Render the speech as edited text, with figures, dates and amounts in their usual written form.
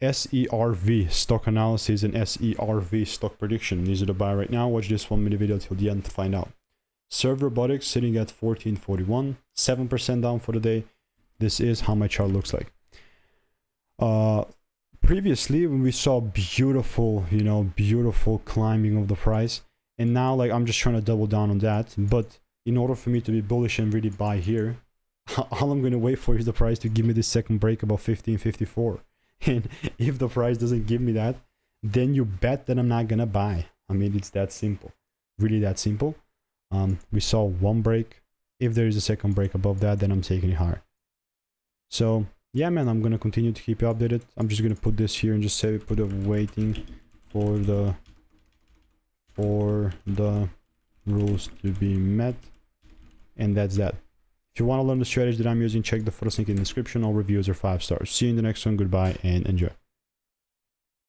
SERV, stock analysis, and SERV, stock prediction. These are the buy right now. Watch this 1 minute video till the end to find out. SERV Robotics sitting at 1441, 7% down for the day. This is how my chart looks like. Previously, when we saw beautiful, you know, beautiful climbing of the price, and now like I'm just trying to double down on that. But in order for me to be bullish and really buy here, all I'm going to wait for is the price to give me this second break above 1554. And if the price doesn't give me that, then you bet that I'm not going to buy. I mean, it's that simple. Really that simple. We saw one break. If there is a second break above that, then I'm taking it higher. So yeah, man, I'm going to continue to keep you updated. I'm just going to put this here and just say put a waiting for the rules to be met. And that's that. If you want to learn the strategy that I'm using, check the first link in the description. All reviews are 5 stars. See you in the next one. Goodbye and enjoy.